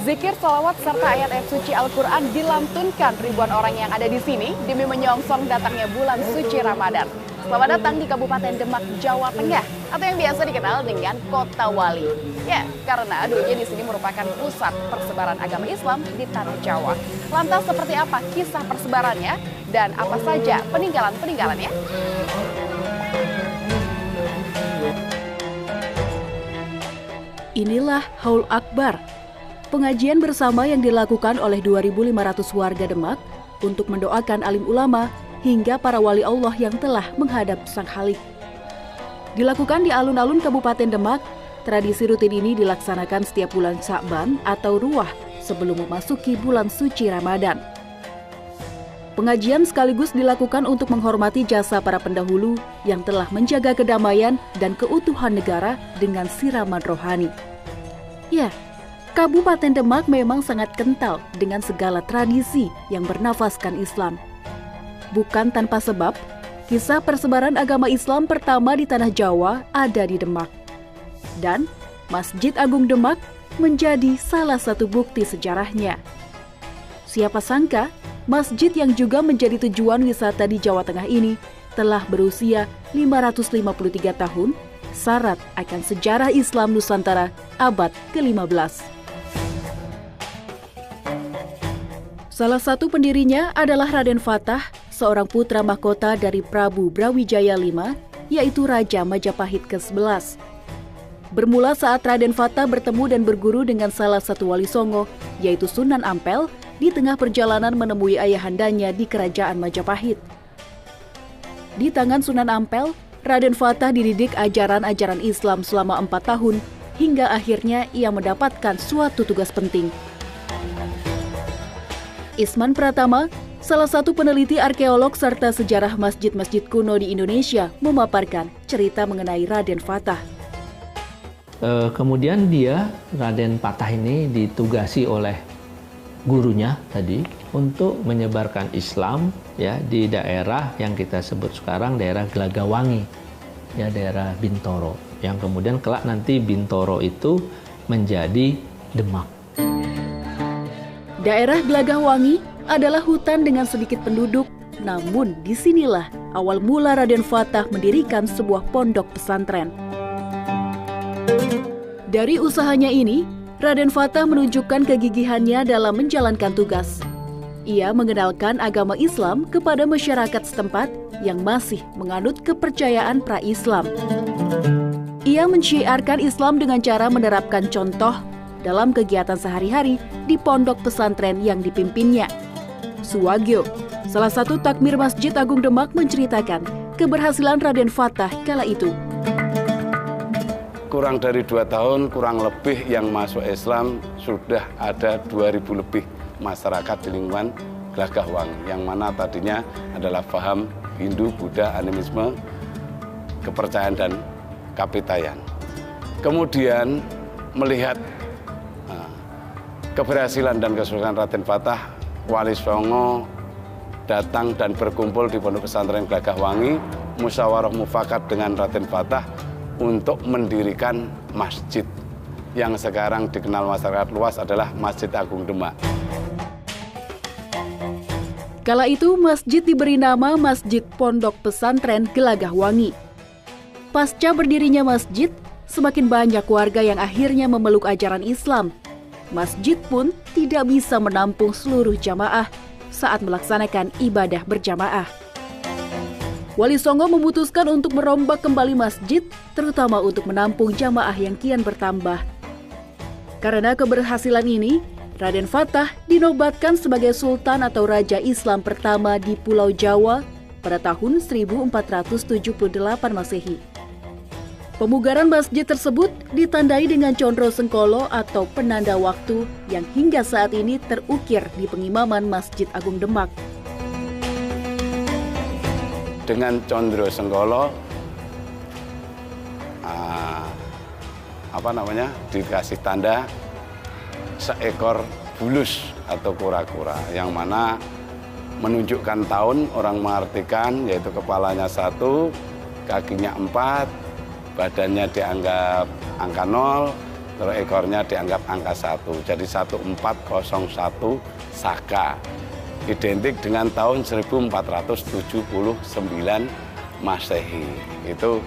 Zikir, salawat, serta ayat-ayat suci Al-Quran dilantunkan ribuan orang yang ada di sini demi menyongsong datangnya bulan suci Ramadan. Selamat datang di Kabupaten Demak, Jawa Tengah, atau yang biasa dikenal dengan Kota Wali. Ya, karena dulunya di sini merupakan pusat persebaran agama Islam di Tanah Jawa. Lantas seperti apa kisah persebarannya dan apa saja peninggalan-peninggalannya? Inilah Haul Akbar, pengajian bersama yang dilakukan oleh 2.500 warga Demak untuk mendoakan alim ulama hingga para wali Allah yang telah menghadap Sang Khalik. Dilakukan di alun-alun Kabupaten Demak, tradisi rutin ini dilaksanakan setiap bulan Sya'ban atau Ruwah sebelum memasuki bulan suci Ramadan. Pengajian sekaligus dilakukan untuk menghormati jasa para pendahulu yang telah menjaga kedamaian dan keutuhan negara dengan siraman rohani. Ya, Kabupaten Demak memang sangat kental dengan segala tradisi yang bernafaskan Islam. Bukan tanpa sebab, kisah persebaran agama Islam pertama di Tanah Jawa ada di Demak. Dan Masjid Agung Demak menjadi salah satu bukti sejarahnya. Siapa sangka, masjid yang juga menjadi tujuan wisata di Jawa Tengah ini telah berusia 553 tahun, syarat akan sejarah Islam Nusantara abad ke-15. Salah satu pendirinya adalah Raden Fatah, seorang putra mahkota dari Prabu Brawijaya V, yaitu Raja Majapahit ke-11. Bermula saat Raden Fatah bertemu dan berguru dengan salah satu wali Songo, yaitu Sunan Ampel, di tengah perjalanan menemui ayahandanya di Kerajaan Majapahit. Di tangan Sunan Ampel, Raden Fatah dididik ajaran-ajaran Islam selama 4 tahun, hingga akhirnya ia mendapatkan suatu tugas penting. Isman Pratama, salah satu peneliti arkeolog serta sejarah masjid-masjid kuno di Indonesia, memaparkan cerita mengenai Raden Fatah. Kemudian Raden Fatah ini ditugasi oleh gurunya tadi untuk menyebarkan Islam ya di daerah yang kita sebut sekarang daerah Gelagawangi, ya daerah Bintoro, yang kemudian kelak nanti Bintoro itu menjadi Demak. Daerah Gelagawangi adalah hutan dengan sedikit penduduk, namun disinilah awal mula Raden Fatah mendirikan sebuah pondok pesantren. Dari usahanya ini, Raden Fatah menunjukkan kegigihannya dalam menjalankan tugas. Ia mengenalkan agama Islam kepada masyarakat setempat yang masih menganut kepercayaan pra-Islam. Ia mensyiarkan Islam dengan cara menerapkan contoh dalam kegiatan sehari-hari di pondok pesantren yang dipimpinnya. Suwagyo, salah satu takmir Masjid Agung Demak, menceritakan keberhasilan Raden Fatah kala itu. Kurang dari 2 tahun, kurang lebih yang masuk Islam sudah ada 2.000 lebih masyarakat di lingkungan Gelagawangi, yang mana tadinya adalah paham Hindu, Buddha, animisme, kepercayaan dan kapitayan. Kemudian melihat keberhasilan dan kesuksesan Raden Fatah, Wali Songo datang dan berkumpul di pondok pesantren Gelagawangi, musyawarah mufakat dengan Raden Fatah untuk mendirikan masjid yang sekarang dikenal masyarakat luas adalah Masjid Agung Demak. Kala itu masjid diberi nama Masjid Pondok Pesantren Gelagawangi. Pasca berdirinya masjid, semakin banyak warga yang akhirnya memeluk ajaran Islam. Masjid pun tidak bisa menampung seluruh jamaah saat melaksanakan ibadah berjamaah. Wali Songo memutuskan untuk merombak kembali masjid, terutama untuk menampung jamaah yang kian bertambah. Karena keberhasilan ini, Raden Fatah dinobatkan sebagai Sultan atau Raja Islam pertama di Pulau Jawa pada tahun 1478 Masehi. Pemugaran masjid tersebut ditandai dengan condro sengkolo atau penanda waktu yang hingga saat ini terukir di pengimaman Masjid Agung Demak. Dengan condro sengkolo dikasih tanda seekor bulus atau kura-kura, yang mana menunjukkan tahun, orang mengartikan yaitu kepalanya 1, kakinya 4, badannya dianggap angka 0, terus ekornya dianggap angka 1. Jadi 1401 Saka. Identik dengan tahun 1479 Masehi. Itu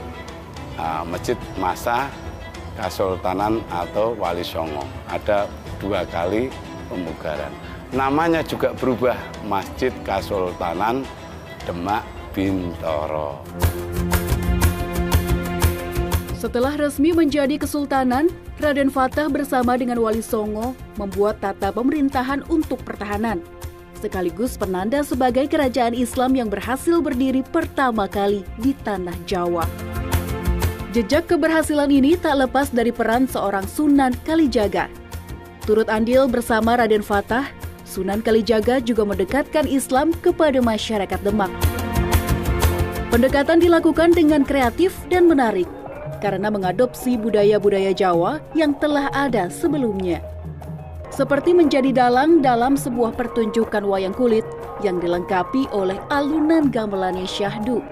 masjid masa Kesultanan atau Wali Songo. Ada 2 kali pemugaran. Namanya juga berubah, Masjid Kesultanan Demak Bintoro. Setelah resmi menjadi kesultanan, Raden Fatah bersama dengan Wali Songo membuat tata pemerintahan untuk pertahanan, sekaligus penanda sebagai kerajaan Islam yang berhasil berdiri pertama kali di tanah Jawa. Jejak keberhasilan ini tak lepas dari peran seorang Sunan Kalijaga. Turut andil bersama Raden Fatah, Sunan Kalijaga juga mendekatkan Islam kepada masyarakat Demak. Pendekatan dilakukan dengan kreatif dan menarik, karena mengadopsi budaya-budaya Jawa yang telah ada sebelumnya. Seperti menjadi dalang dalam sebuah pertunjukan wayang kulit yang dilengkapi oleh alunan gamelannya syahdu.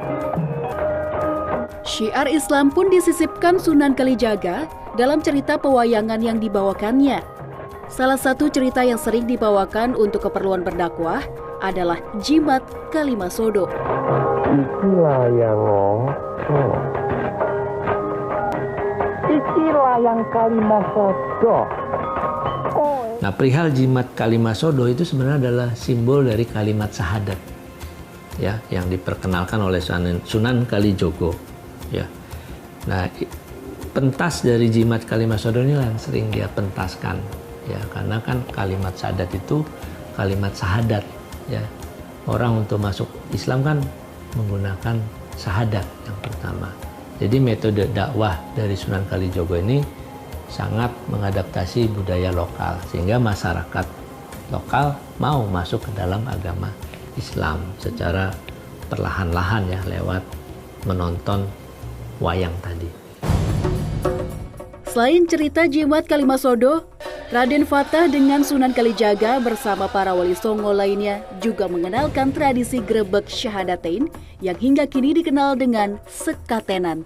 Syiar Islam pun disisipkan Sunan Kalijaga dalam cerita pewayangan yang dibawakannya. Salah satu cerita yang sering dibawakan untuk keperluan berdakwah adalah Jimat Kalimasodo. Ikilah yang Kalimasodo. Nah, perihal Jimat Kalimasodo itu sebenarnya adalah simbol dari kalimat syahadat, ya, yang diperkenalkan oleh Sunan Kalijogo, ya. Nah, pentas dari Jimat Kalimasodo ini yang sering dia pentaskan, ya, karena kan kalimat syahadat itu kalimat syahadat, ya. Orang untuk masuk Islam kan menggunakan syahadat yang pertama. Jadi metode dakwah dari Sunan Kalijogo ini sangat mengadaptasi budaya lokal, sehingga masyarakat lokal mau masuk ke dalam agama Islam secara perlahan-lahan, ya, lewat menonton wayang tadi. Selain cerita Jimat Kalimasodo, Raden Fatah dengan Sunan Kalijaga bersama para Wali Songo lainnya juga mengenalkan tradisi grebek syahadatain yang hingga kini dikenal dengan sekatenan.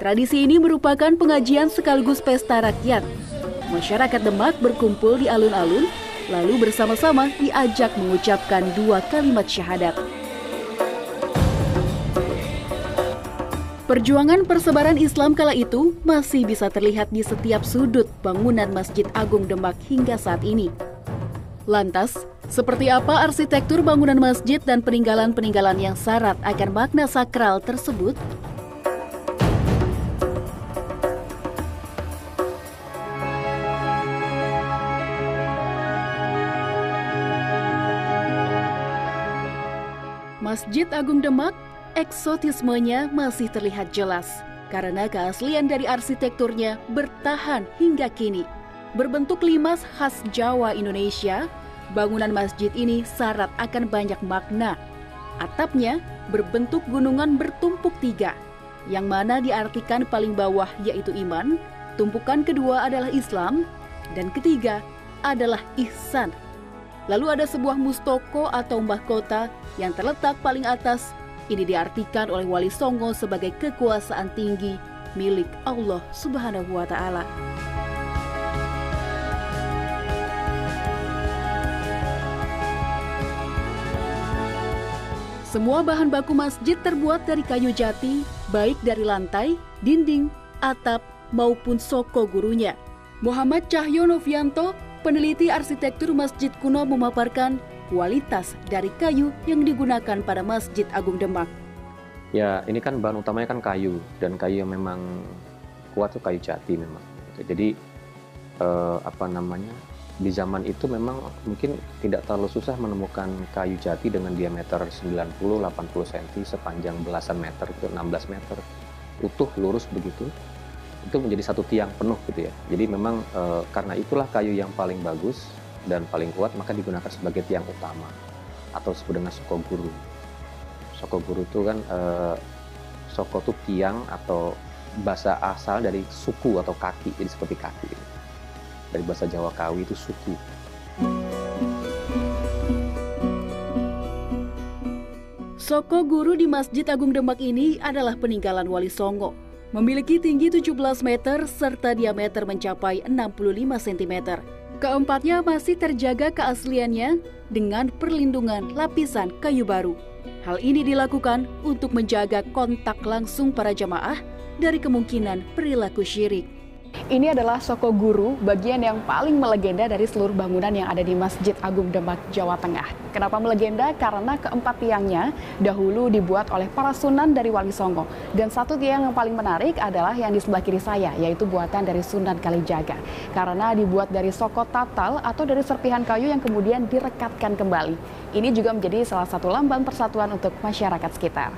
Tradisi ini merupakan pengajian sekaligus pesta rakyat. Masyarakat Demak berkumpul di alun-alun, lalu bersama-sama diajak mengucapkan 2 kalimat syahadat. Perjuangan persebaran Islam kala itu masih bisa terlihat di setiap sudut bangunan Masjid Agung Demak hingga saat ini. Lantas, seperti apa arsitektur bangunan masjid dan peninggalan-peninggalan yang syarat akan makna sakral tersebut? Masjid Agung Demak, eksotismenya masih terlihat jelas karena keaslian dari arsitekturnya bertahan hingga kini. Berbentuk limas khas Jawa Indonesia, bangunan masjid ini syarat akan banyak makna. Atapnya berbentuk gunungan bertumpuk 3, yang mana diartikan paling bawah yaitu iman, tumpukan kedua adalah Islam, dan ketiga adalah ihsan. Lalu ada sebuah mustoko atau mahkota yang terletak paling atas. Ini diartikan oleh Wali Songo sebagai kekuasaan tinggi milik Allah Subhanahu wa Ta'ala. Semua bahan baku masjid terbuat dari kayu jati, baik dari lantai, dinding, atap, maupun soko gurunya. Muhammad Cahyo Novianto, peneliti arsitektur masjid kuno, memaparkan kualitas dari kayu yang digunakan pada Masjid Agung Demak. Ya, ini kan bahan utamanya kan kayu, dan kayu yang memang kuat tuh kayu jati memang. Jadi di zaman itu memang mungkin tidak terlalu susah menemukan kayu jati dengan diameter 90-80 cm sepanjang belasan meter, itu 16 meter, utuh lurus begitu. Itu menjadi satu tiang penuh gitu ya. Jadi memang karena itulah kayu yang paling bagus dan paling kuat, maka digunakan sebagai tiang utama atau disebut dengan soko guru. Soko guru itu kan soko itu tiang atau bahasa asal dari suku atau kaki, jadi seperti kaki. Dari bahasa Jawa Kawi itu suku. Soko guru di Masjid Agung Demak ini adalah peninggalan Wali Songo. memiliki tinggi 17 meter serta diameter mencapai 65 cm. Keempatnya masih terjaga keasliannya dengan perlindungan lapisan kayu baru. Hal ini dilakukan untuk menjaga kontak langsung para jamaah dari kemungkinan perilaku syirik. Ini adalah Soko Guru, bagian yang paling melegenda dari seluruh bangunan yang ada di Masjid Agung Demak, Jawa Tengah. Kenapa melegenda? Karena keempat tiangnya dahulu dibuat oleh para sunan dari Wali Songo. Dan satu tiang yang paling menarik adalah yang di sebelah kiri saya, yaitu buatan dari Sunan Kalijaga. Karena dibuat dari soko tatal atau dari serpihan kayu yang kemudian direkatkan kembali. Ini juga menjadi salah satu lambang persatuan untuk masyarakat sekitar.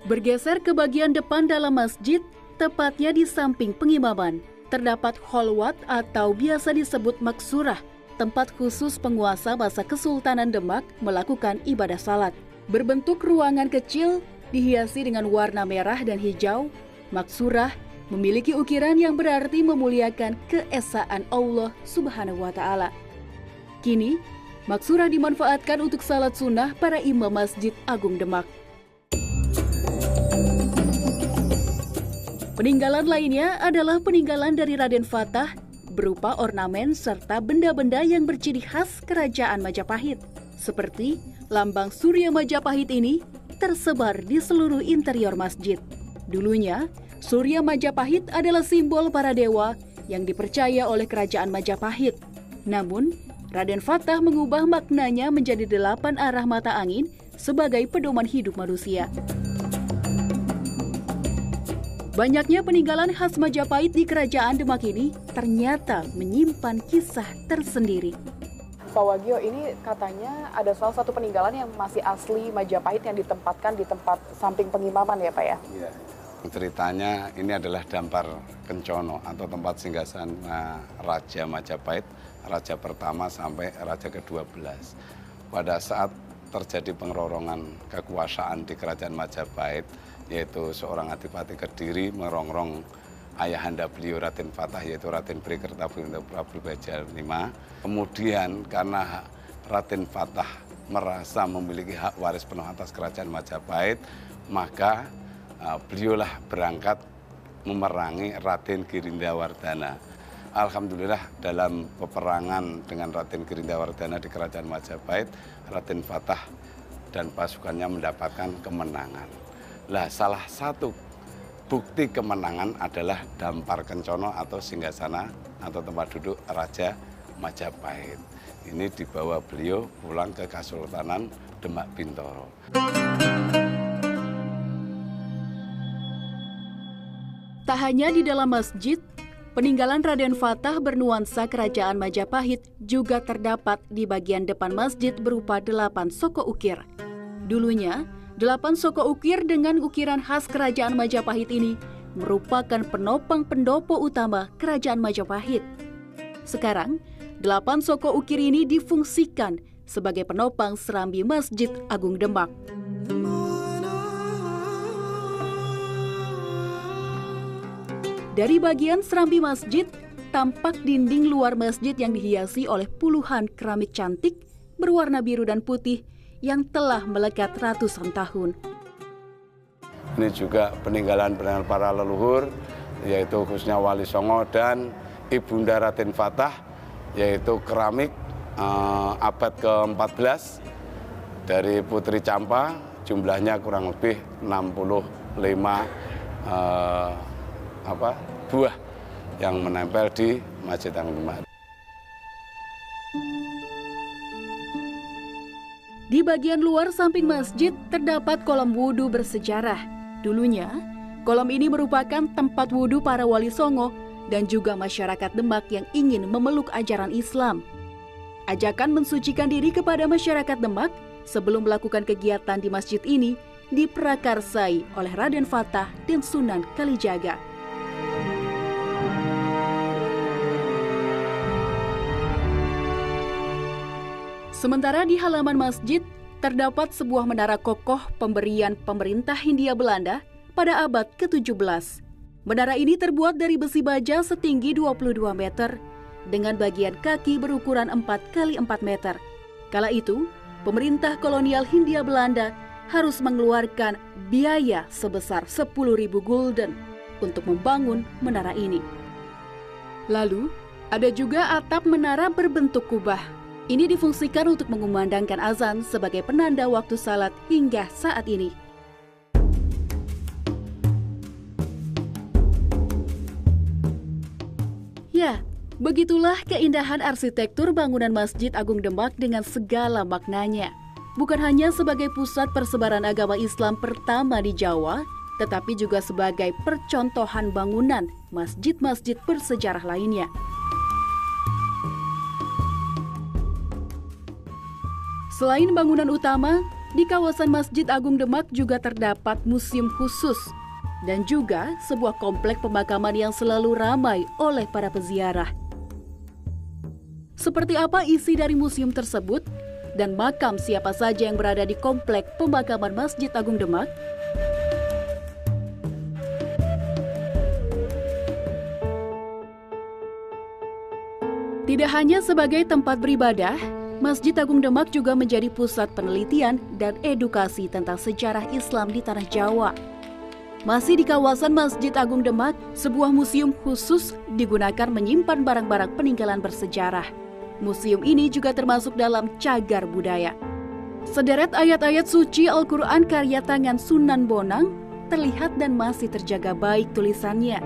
Bergeser ke bagian depan dalam masjid, tepatnya di samping pengimaman, terdapat holwat atau biasa disebut maksurah, tempat khusus penguasa masa Kesultanan Demak melakukan ibadah salat. Berbentuk ruangan kecil, dihiasi dengan warna merah dan hijau, maksurah memiliki ukiran yang berarti memuliakan keesaan Allah Subhanahu wa Ta'ala. Kini, maksurah dimanfaatkan untuk salat sunnah para imam Masjid Agung Demak. Peninggalan lainnya adalah peninggalan dari Raden Fatah berupa ornamen serta benda-benda yang berciri khas Kerajaan Majapahit. Seperti lambang Surya Majapahit ini tersebar di seluruh interior masjid. Dulunya, Surya Majapahit adalah simbol para dewa yang dipercaya oleh Kerajaan Majapahit. Namun, Raden Fatah mengubah maknanya menjadi 8 arah mata angin sebagai pedoman hidup manusia. Banyaknya peninggalan khas Majapahit di Kerajaan Demak ini ternyata menyimpan kisah tersendiri. Pak Wagio, ini katanya ada salah satu peninggalan yang masih asli Majapahit yang ditempatkan di tempat samping pengimaman ya Pak ya? Iya. Ceritanya ini adalah Dampar Kencono atau tempat singgasana Raja Majapahit, Raja pertama sampai Raja ke-12. Pada saat terjadi pengerorongan kekuasaan di Kerajaan Majapahit, yaitu seorang Adipati Kediri merongrong ayahanda beliau Raden Fatah, yaitu Raden Bhre Prabu Baja V. Kemudian karena Raden Fatah merasa memiliki hak waris penuh atas Kerajaan Majapahit, maka beliaulah berangkat memerangi Raden Girindawardhana. Alhamdulillah dalam peperangan dengan Raden Girindawardhana di Kerajaan Majapahit, Raden Fatah dan pasukannya mendapatkan kemenangan. Lah, salah satu bukti kemenangan adalah Dampar Kencono atau singgasana atau tempat duduk Raja Majapahit. Ini dibawa beliau pulang ke Kesultanan Demak Bintoro. Tak hanya di dalam masjid, peninggalan Raden Fatah bernuansa Kerajaan Majapahit juga terdapat di bagian depan masjid berupa 8 soko ukir. Dulunya, 8 soko ukir dengan ukiran khas Kerajaan Majapahit ini merupakan penopang pendopo utama Kerajaan Majapahit. Sekarang, 8 soko ukir ini difungsikan sebagai penopang serambi Masjid Agung Demak. Dari bagian serambi masjid, tampak dinding luar masjid yang dihiasi oleh puluhan keramik cantik berwarna biru dan putih yang telah melekat ratusan tahun. Ini juga peninggalan para leluhur, yaitu khususnya Wali Songo dan Ibunda Raden Fatah, yaitu keramik abad ke-14 dari Putri Campa, jumlahnya kurang lebih 65 buah yang menempel di Masjid Agung Demak. Di bagian luar samping masjid terdapat kolam wudhu bersejarah. Dulunya, kolam ini merupakan tempat wudhu para wali songo dan juga masyarakat Demak yang ingin memeluk ajaran Islam. Ajakan mensucikan diri kepada masyarakat Demak sebelum melakukan kegiatan di masjid ini diprakarsai oleh Raden Fatah dan Sunan Kalijaga. Sementara di halaman masjid, terdapat sebuah menara kokoh pemberian pemerintah Hindia Belanda pada abad ke-17. Menara ini terbuat dari besi baja setinggi 22 meter, dengan bagian kaki berukuran 4 x 4 meter. Kala itu, pemerintah kolonial Hindia Belanda harus mengeluarkan biaya sebesar 10.000 gulden untuk membangun menara ini. Lalu, ada juga atap menara berbentuk kubah. Ini difungsikan untuk mengumandangkan azan sebagai penanda waktu salat hingga saat ini. Ya, begitulah keindahan arsitektur bangunan Masjid Agung Demak dengan segala maknanya. Bukan hanya sebagai pusat persebaran agama Islam pertama di Jawa, tetapi juga sebagai percontohan bangunan masjid-masjid bersejarah lainnya. Selain bangunan utama, di kawasan Masjid Agung Demak juga terdapat museum khusus dan juga sebuah komplek pemakaman yang selalu ramai oleh para peziarah. Seperti apa isi dari museum tersebut dan makam siapa saja yang berada di komplek pemakaman Masjid Agung Demak? Tidak hanya sebagai tempat beribadah, Masjid Agung Demak juga menjadi pusat penelitian dan edukasi tentang sejarah Islam di Tanah Jawa. Masih di kawasan Masjid Agung Demak, sebuah museum khusus digunakan menyimpan barang-barang peninggalan bersejarah. Museum ini juga termasuk dalam cagar budaya. Sederet ayat-ayat suci Al-Quran karya tangan Sunan Bonang terlihat dan masih terjaga baik tulisannya.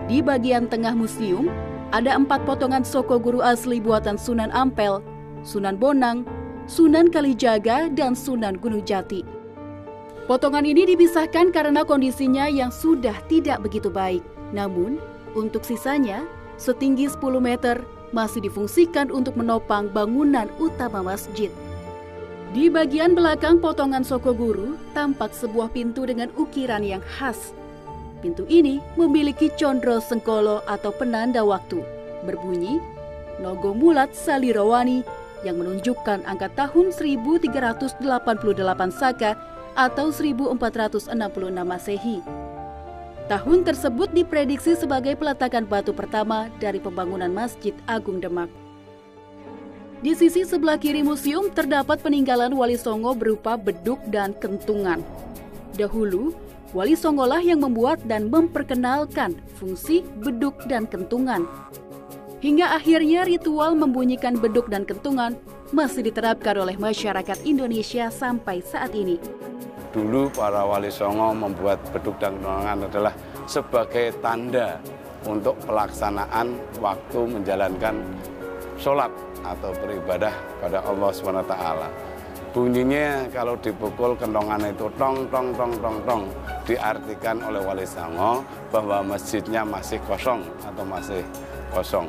Di bagian tengah museum, ada 4 potongan soko guru asli buatan Sunan Ampel, Sunan Bonang, Sunan Kalijaga, dan Sunan Gunung Jati. Potongan ini dipisahkan karena kondisinya yang sudah tidak begitu baik. Namun, untuk sisanya, setinggi 10 meter, masih difungsikan untuk menopang bangunan utama masjid. Di bagian belakang potongan soko guru, tampak sebuah pintu dengan ukiran yang khas. Pintu ini memiliki condro sengkolo atau penanda waktu, berbunyi Nogo Mulat Salirawani yang menunjukkan angka tahun 1388 Saka atau 1466 Masehi. Tahun tersebut diprediksi sebagai peletakan batu pertama dari pembangunan Masjid Agung Demak. Di sisi sebelah kiri museum terdapat peninggalan Wali Songo berupa beduk dan kentungan. Dahulu, Wali Songolah yang membuat dan memperkenalkan fungsi beduk dan kentungan. Hingga akhirnya ritual membunyikan beduk dan kentungan masih diterapkan oleh masyarakat Indonesia sampai saat ini. Dulu para Wali Songo membuat beduk dan kentungan adalah sebagai tanda untuk pelaksanaan waktu menjalankan sholat atau beribadah pada Allah SWT. Bunyinya kalau dipukul kentongan itu tong tong tong tong tong, diartikan oleh Wali Songo bahwa masjidnya masih kosong atau masih kosong.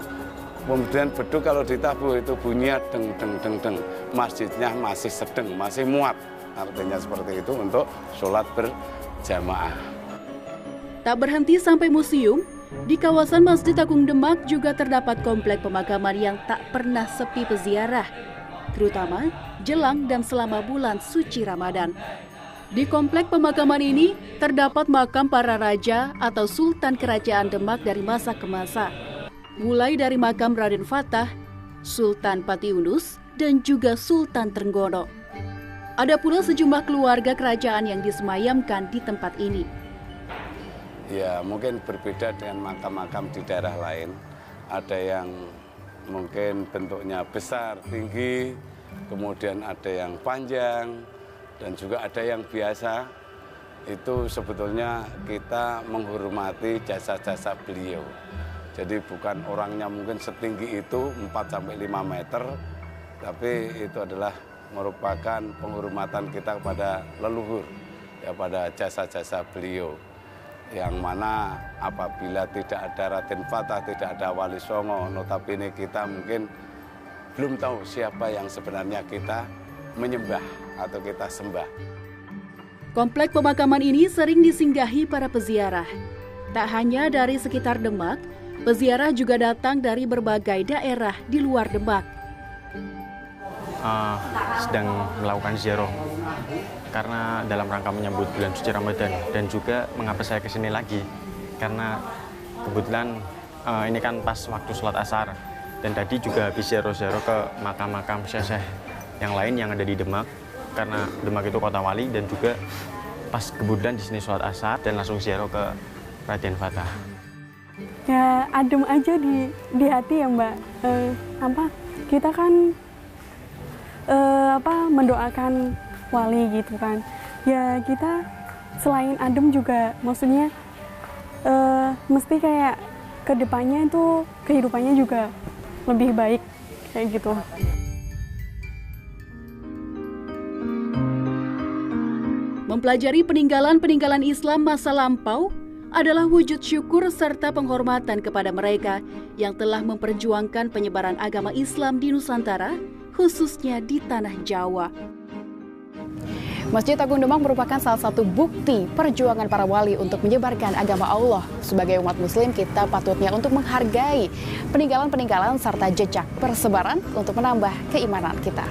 Kemudian beduk kalau ditabuh itu bunyinya deng deng deng deng, masjidnya masih sedeng, masih muat. Artinya seperti itu untuk sholat berjamaah. Tak berhenti sampai museum, di kawasan Masjid Agung Demak juga terdapat komplek pemakaman yang tak pernah sepi peziarah, terutama jelang dan selama bulan suci Ramadan. Di komplek pemakaman ini terdapat makam para raja atau sultan kerajaan Demak dari masa ke masa, mulai dari makam Raden Fatah, Sultan Patiunus, dan juga Sultan Trenggono. Ada pula sejumlah keluarga kerajaan yang disemayamkan di tempat ini. Ya, mungkin berbeda dengan makam-makam di daerah lain. Ada yang mungkin bentuknya besar, tinggi, kemudian ada yang panjang, dan juga ada yang biasa. Itu sebetulnya kita menghormati jasa-jasa beliau. Jadi bukan orangnya mungkin setinggi itu 4-5 meter, tapi itu adalah merupakan penghormatan kita kepada leluhur, ya, pada jasa-jasa beliau. Yang mana apabila tidak ada Raden Fatah, tidak ada Wali Songo, notabene kita mungkin belum tahu siapa yang sebenarnya kita menyembah atau kita sembah. Komplek pemakaman ini sering disinggahi para peziarah. Tak hanya dari sekitar Demak, peziarah juga datang dari berbagai daerah di luar Demak. Sedang melakukan ziarah karena dalam rangka menyambut bulan suci Ramadan, dan juga mengapa saya kesini lagi karena kebetulan ini kan pas waktu sholat asar, dan tadi juga habis ziarah ke makam-makam syekh yang lain yang ada di Demak, karena Demak itu kota wali, dan juga pas kemudian di sini sholat asar dan langsung ziarah ke Raden Fatah. Ya adem aja di hati ya Mbak. Kita kan mendoakan wali gitu kan. Ya kita selain adem juga maksudnya mesti kayak kedepannya itu kehidupannya juga lebih baik kayak gitu. Mempelajari peninggalan-peninggalan Islam masa lampau adalah wujud syukur serta penghormatan kepada mereka yang telah memperjuangkan penyebaran agama Islam di Nusantara, khususnya di Tanah Jawa. Masjid Agung Demak merupakan salah satu bukti perjuangan para wali untuk menyebarkan agama Allah. Sebagai umat muslim, kita patutnya untuk menghargai peninggalan-peninggalan serta jejak persebaran untuk menambah keimanan kita.